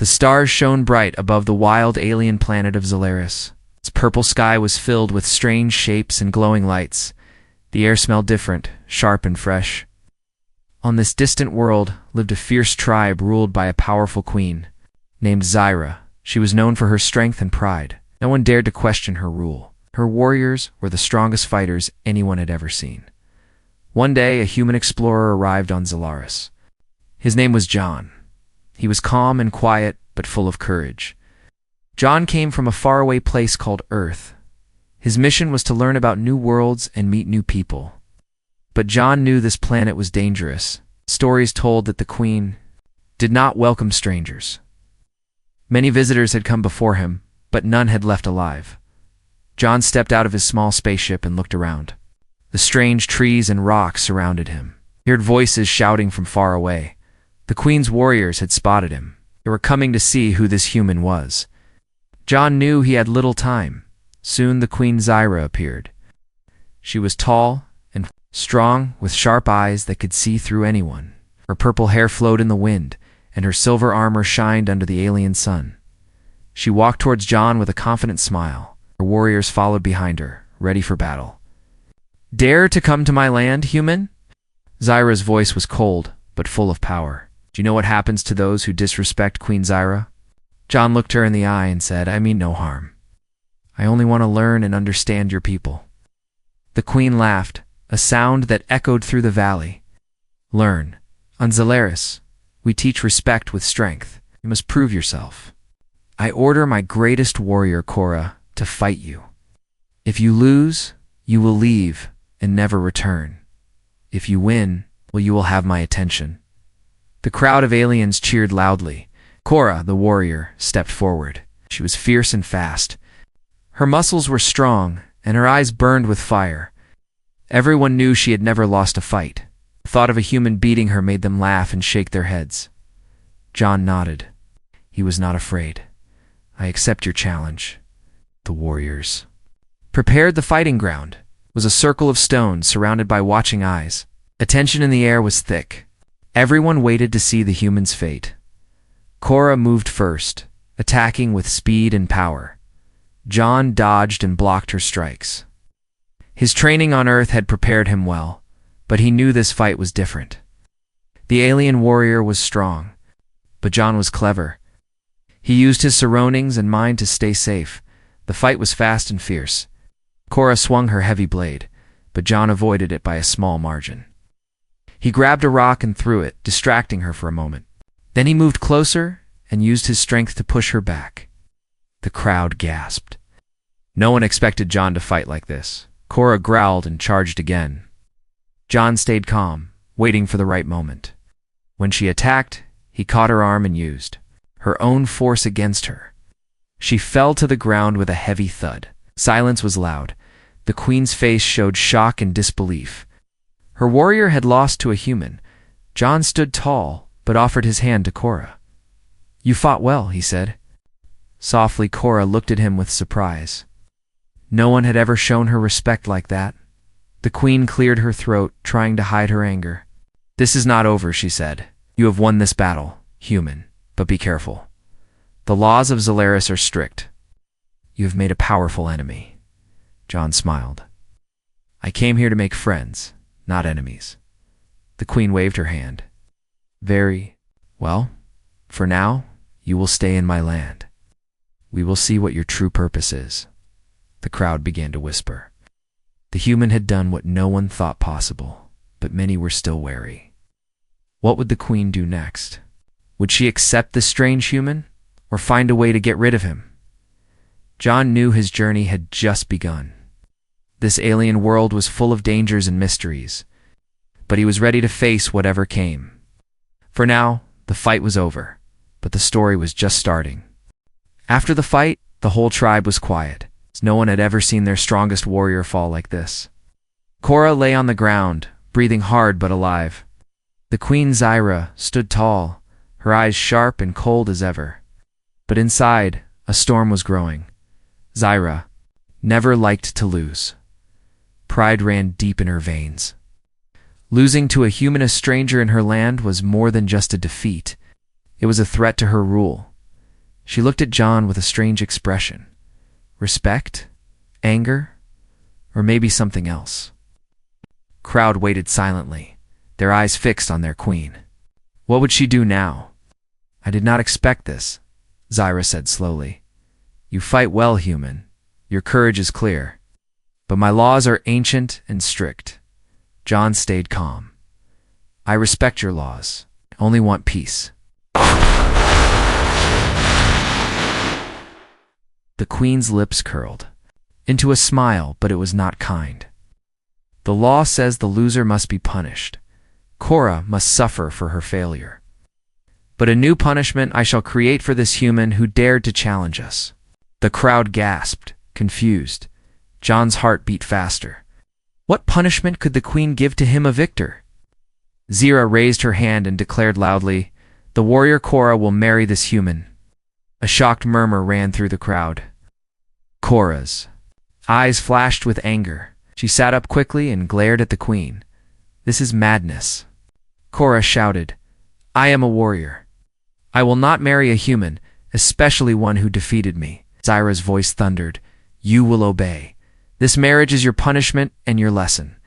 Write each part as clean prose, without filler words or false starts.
stars shone bright above the wild alien planet of Zolaris. Its purple sky was filled with strange shapes and glowing lights. The air smelled different, sharp and fresh. On this distant world lived a fierce tribe ruled by a powerful queen. Named Zyra, she was known for her strength and pride. No one dared to question her rule. Her warriors were the strongest fighters anyone had ever seen. One day, a human explorer arrived on Zolaris. His name was John. He was calm and quiet, but full of courage. John came from a faraway place called Earth. His mission was to learn about new worlds and meet new people. But John knew this planet was dangerous. Stories told that the Queen did not welcome strangers. Many visitors had come before him, but none had left alive. John stepped out of his small spaceship and looked around. The strange trees and rocks surrounded him. He heard voices shouting from far away. The Queen's warriors had spotted him. They were coming to see who this human was. John knew he had little time. Soon the Queen Zyra appeared. She was tall and strong, with sharp eyes that could see through anyone. Her purple hair flowed in the wind, and her silver armor shined under the alien sun. She walked towards John with a confident smile. Her warriors followed behind her, ready for battle. "Dare to come to my land, human?" Zyra's voice was cold, but full of power. "Do you know what happens to those who disrespect Queen Zyra?" John looked her in the eye and said, "I mean no harm. I only want to learn and understand your people." The Queen laughed, a sound that echoed through the valley. "Learn. On Zolaris, we teach respect with strength. You must prove yourself. I order my greatest warrior, Cora, to fight you. If you lose, you will leave and never return. If you win, well, you will have my attention." The crowd of aliens cheered loudly. Cora, the warrior, stepped forward. She was fierce and fast. Her muscles were strong, and her eyes burned with fire. Everyone knew she had never lost a fight. The thought of a human beating her made them laugh and shake their heads. John nodded. He was not afraid. "I accept your challenge." The warriors prepared the fighting ground. It was a circle of stones surrounded by watching eyes. Attention in the air was thick. Everyone waited to see the human's fate. Cora moved first, attacking with speed and power. John dodged and blocked her strikes. His training on Earth had prepared him well, but he knew this fight was different. The alien warrior was strong, but John was clever. He used his surroundings and mind to stay safe. The fight was fast and fierce. Cora swung her heavy blade, but John avoided it by a small margin. He grabbed a rock and threw it, distracting her for a moment. Then he moved closer and used his strength to push her back. The crowd gasped. No one expected John to fight like this. Cora growled and charged again. John stayed calm, waiting for the right moment. When she attacked, he caught her arm and used her own force against her. She fell to the ground with a heavy thud. Silence was loud. The Queen's face showed shock and disbelief. Her warrior had lost to a human. John stood tall, but offered his hand to Cora. "You fought well," he said. Softly, Cora looked at him with surprise. No one had ever shown her respect like that. The Queen cleared her throat, trying to hide her anger. "This is not over," she said. "You have won this battle, human, but be careful. The laws of Zolaris are strict. You have made a powerful enemy." John smiled. "I came here to make friends, not enemies." The Queen waved her hand. "Very well. For now, you will stay in my land. We will see what your true purpose is." The crowd began to whisper. The human had done what no one thought possible, but many were still wary. What would the Queen do next? Would she accept this strange human, or find a way to get rid of him? John knew his journey had just begun. This alien world was full of dangers and mysteries, but he was ready to face whatever came. For now, the fight was over, but the story was just starting. After the fight, the whole tribe was quiet. No one had ever seen their strongest warrior fall like this. Cora lay on the ground, breathing hard but alive. The Queen Zyra stood tall, her eyes sharp and cold as ever. But inside, a storm was growing. Zyra never liked to lose. Pride ran deep in her veins. Losing to a humanist stranger in her land was more than just a defeat. It was a threat to her rule. She looked at John with a strange expression. Respect? Anger? Or maybe something else? Crowd waited silently, their eyes fixed on their queen. What would she do now? I did not expect this, Zyra said slowly. You fight well, human. Your courage is clear. But my laws are ancient and strict. John stayed calm. I respect your laws. I only want peace. The queen's lips curled into a smile, but it was not kind. The law says the loser must be punished. Cora must suffer for her failure. But a new punishment I shall create for this human who dared to challenge us. The crowd gasped, confused. John's heart beat faster. What punishment could the queen give to him, a victor? Zyra raised her hand and declared loudly, The warrior Cora will marry this human. A shocked murmur ran through the crowd. Cora's eyes flashed with anger. She sat up quickly and glared at the queen. This is madness. Cora shouted, I am a warrior. I will not marry a human, especially one who defeated me. Zyra's voice thundered, You will obey. This marriage is your punishment and your lesson.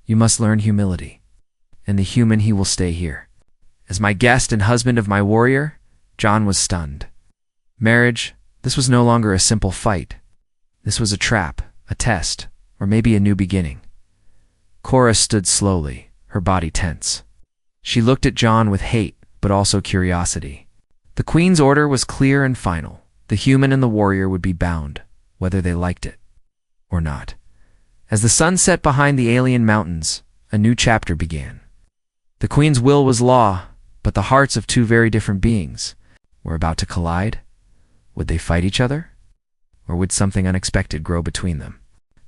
You must learn humility. And the human he will stay here. As my guest and husband of my warrior, John was stunned. Marriage, this was no longer a simple fight. This was a trap, a test, or maybe a new beginning. Cora stood slowly, her body tense. She looked at John with hate, but also curiosity. The queen's order was clear and final. The human and the warrior would be bound, whether they liked it or not. As the sun set behind the alien mountains, a new chapter began. The queen's will was law, but the hearts of two very different beings were about to collide. Would they fight each other? Or would something unexpected grow between them?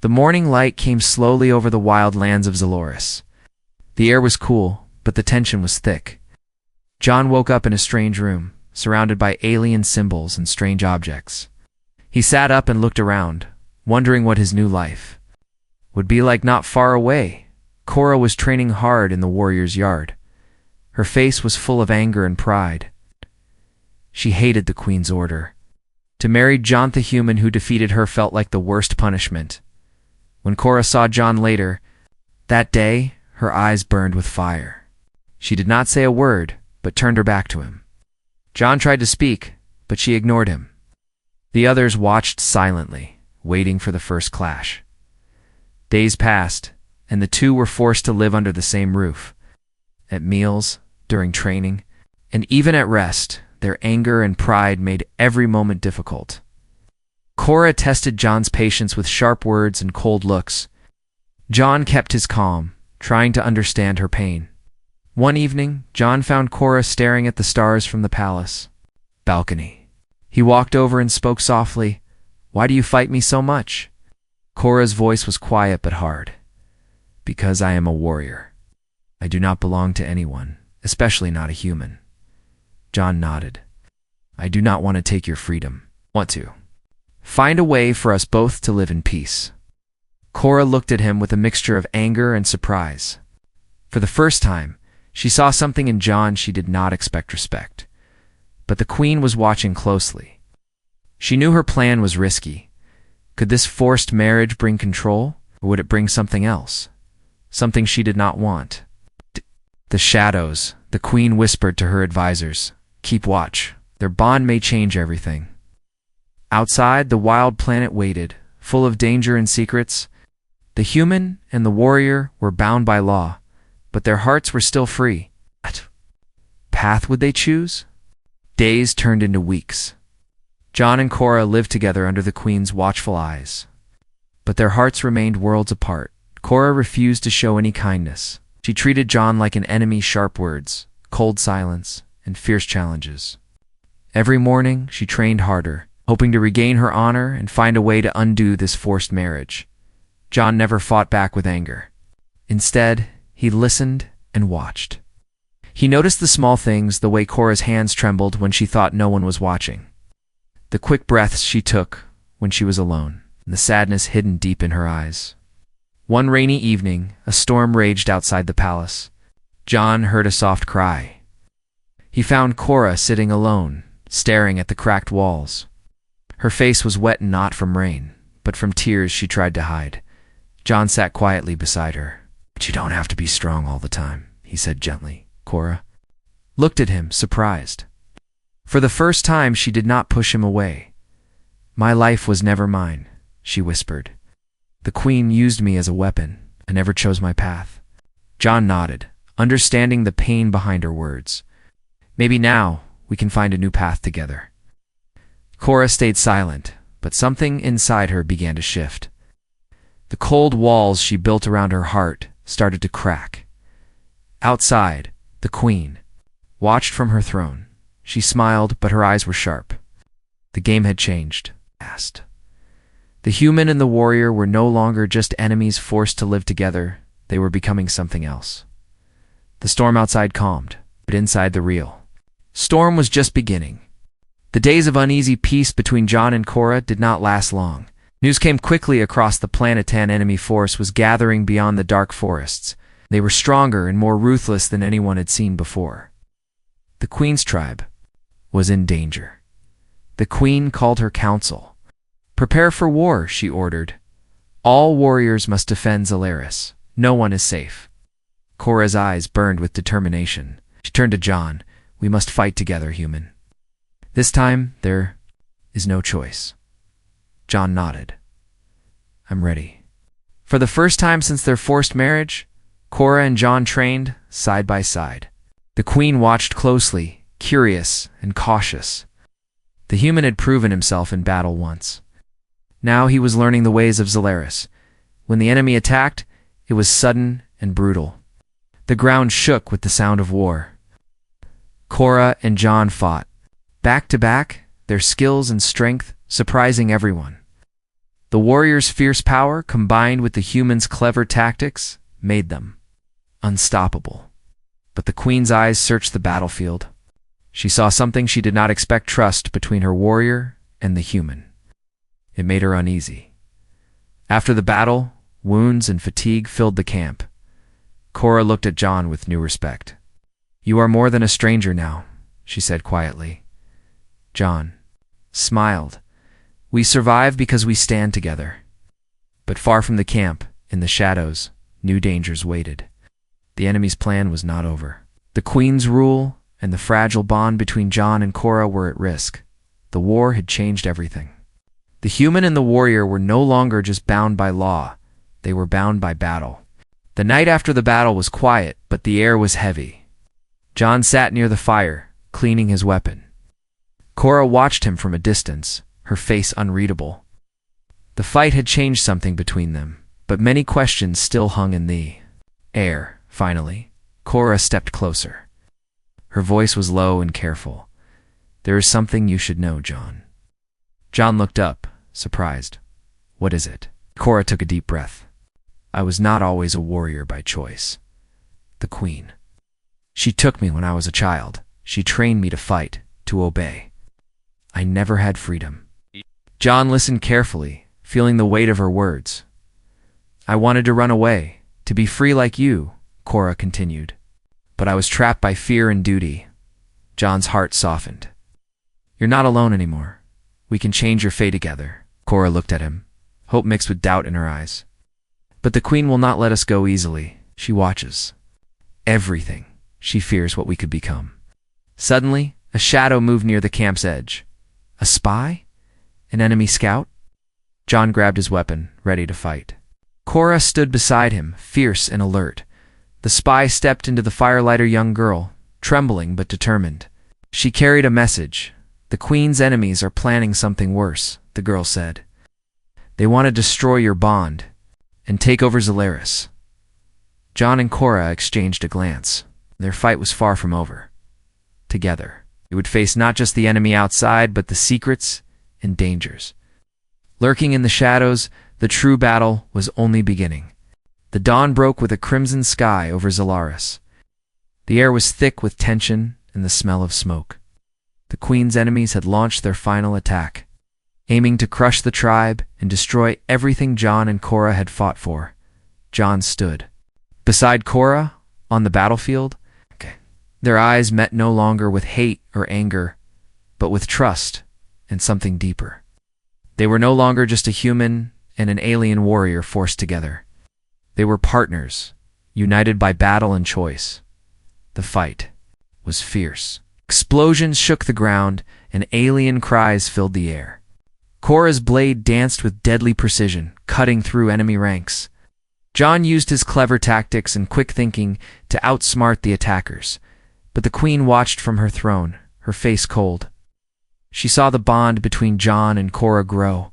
The morning light came slowly over the wild lands of Zaloris. The air was cool, but the tension was thick. John woke up in a strange room, surrounded by alien symbols and strange objects. He sat up and looked around, wondering what his new life would be like. Not far away, Cora was training hard in the warrior's yard. Her face was full of anger and pride. She hated the queen's order. To marry John, the human who defeated her, felt like the worst punishment. When Cora saw John later, that day, her eyes burned with fire. She did not say a word, but turned her back to him. John tried to speak, but she ignored him. The others watched silently, waiting for the first clash. Days passed, and the two were forced to live under the same roof. At meals, during training, and even at rest, their anger and pride made every moment difficult. Cora tested John's patience with sharp words and cold looks. John kept his calm, trying to understand her pain. One evening, John found Cora staring at the stars from the palace balcony. He walked over and spoke softly, Why do you fight me so much? Cora's voice was quiet but hard. Because I am a warrior. I do not belong to anyone, especially not a human. John nodded. I do not want to take your freedom. Want to find a way for us both to live in peace. Cora looked at him with a mixture of anger and surprise. For the first time, she saw something in John she did not expect. Respect. But the queen was watching closely. She knew her plan was risky. Could this forced marriage bring control, or would it bring something else? Something she did not want. The shadows, the queen whispered to her advisors. Keep watch. Their bond may change everything. Outside, the wild planet waited, full of danger and secrets. The human and the warrior were bound by law, but their hearts were still free. What path would they choose? Days turned into weeks. John and Cora lived together under the queen's watchful eyes. But their hearts remained worlds apart. Cora refused to show any kindness. She treated John like an enemy. Sharp words, cold silence, and fierce challenges. Every morning, she trained harder, hoping to regain her honor and find a way to undo this forced marriage. John never fought back with anger. Instead, he listened and watched. He noticed the small things, the way Cora's hands trembled when she thought no one was watching, the quick breaths she took when she was alone, and the sadness hidden deep in her eyes. One rainy evening, a storm raged outside the palace. John heard a soft cry. He found Cora sitting alone, staring at the cracked walls. Her face was wet and not from rain, but from tears she tried to hide. John sat quietly beside her. "But you don't have to be strong all the time," he said gently. Cora looked at him, surprised. For the first time, she did not push him away. "My life was never mine," she whispered. "The Queen used me as a weapon. I never chose my path." John nodded, understanding the pain behind her words. "Maybe now we can find a new path together." Cora stayed silent, but something inside her began to shift. The cold walls she built around her heart started to crack. Outside, the Queen watched from her throne. She smiled, but her eyes were sharp. The game had changed fast. The human and the warrior were no longer just enemies forced to live together. They were becoming something else. The storm outside calmed, but inside the real storm was just beginning. The days of uneasy peace between John and Cora did not last long. News came quickly across the planet. An enemy force was gathering beyond the dark forests. They were stronger and more ruthless than anyone had seen before. The Queen's tribe was in danger. The Queen called her council. "Prepare for war," she ordered. "All warriors must defend Zalaris. No one is safe." Cora's eyes burned with determination. She turned to John. "We must fight together, human. This time, there is no choice." John nodded. "I'm ready." For the first time since their forced marriage, Cora and John trained side by side. The Queen watched closely, curious and cautious. The human had proven himself in battle once. Now he was learning the ways of Zalaris. When the enemy attacked, it was sudden and brutal. The ground shook with the sound of war. Cora and John fought, back to back, their skills and strength surprising everyone. The warrior's fierce power, combined with the human's clever tactics, made them unstoppable. But the Queen's eyes searched the battlefield. She saw something she did not expect: trust between her warrior and the human. It made her uneasy. After the battle, wounds and fatigue filled the camp. Cora looked at John with new respect. "You are more than a stranger now," she said quietly. John smiled. "We survive because we stand together." But far from the camp, in the shadows, new dangers waited. The enemy's plan was not over. The Queen's rule and the fragile bond between John and Cora were at risk. The war had changed everything. The human and the warrior were no longer just bound by law. They were bound by battle. The night after the battle was quiet, but the air was heavy. John sat near the fire, cleaning his weapon. Cora watched him from a distance, her face unreadable. The fight had changed something between them, but many questions still hung in the air. Finally, Cora stepped closer. Her voice was low and careful. "There is something you should know, John." John looked up, surprised. "What is it?" Cora took a deep breath. "I was not always a warrior by choice. The Queen. She took me when I was a child. She trained me to fight, to obey. I never had freedom." John listened carefully, feeling the weight of her words. "I wanted to run away, to be free like you," Cora continued. "But I was trapped by fear and duty." John's heart softened. "You're not alone anymore. We can change your fate together." Cora looked at him, hope mixed with doubt in her eyes. "But the Queen will not let us go easily. She watches everything. She fears what we could become." Suddenly, a shadow moved near the camp's edge. A spy? An enemy scout? John grabbed his weapon, ready to fight. Cora stood beside him, fierce and alert. The spy stepped into the firelighter young girl, trembling but determined. She carried a message. "The Queen's enemies are planning something worse," the girl said. "They want to destroy your bond and take over Zalaris." John and Cora exchanged a glance. Their fight was far from over. Together, they would face not just the enemy outside, but the secrets and dangers lurking in the shadows. The true battle was only beginning. The dawn broke with a crimson sky over Zalaris. The air was thick with tension and the smell of smoke. The Queen's enemies had launched their final attack, aiming to crush the tribe and destroy everything John and Cora had fought for. John stood beside Cora on the battlefield. Their eyes met no longer with hate or anger, but with trust and something deeper. They were no longer just a human and an alien warrior forced together. They were partners, united by battle and choice. The fight was fierce. Explosions shook the ground, and alien cries filled the air. Korra's blade danced with deadly precision, cutting through enemy ranks. Jon used his clever tactics and quick thinking to outsmart the attackers, but the queen watched from her throne, her face cold. She saw the bond between Jon and Korra grow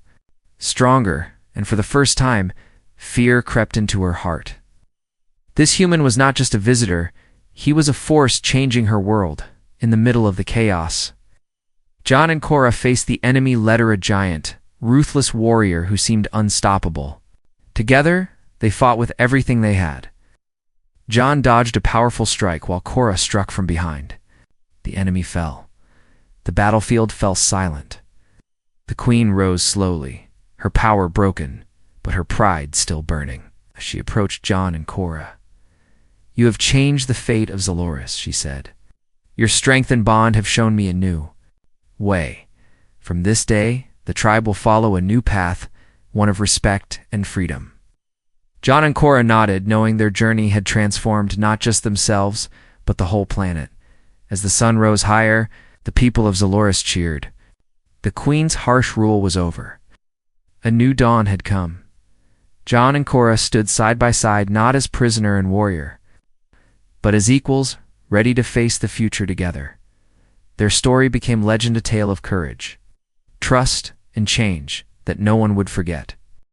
stronger, and for the first time, fear crept into her heart. This human was not just a visitor, he was a force changing her world, in the middle of the chaos. Jon and Korra faced the enemy led a giant, ruthless warrior who seemed unstoppable. Together, they fought with everything they had. Jon dodged a powerful strike while Korra struck from behind. The enemy fell. The battlefield fell silent. The queen rose slowly, her power broken, but her pride still burning. As she approached Jon and Korra, "You have changed the fate of Zaloris," she said. "Your strength and bond have shown me a new way. From this day, the tribe will follow a new path, one of respect and freedom." Jon and Korra nodded, knowing their journey had transformed not just themselves, but the whole planet. As the sun rose higher, the people of Zaloris cheered. The queen's harsh rule was over. A new dawn had come. Jon and Korra stood side by side, not as prisoner and warrior, but as equals, ready to face the future together. Their story became legend, a tale of courage, trust, and change that no one would forget.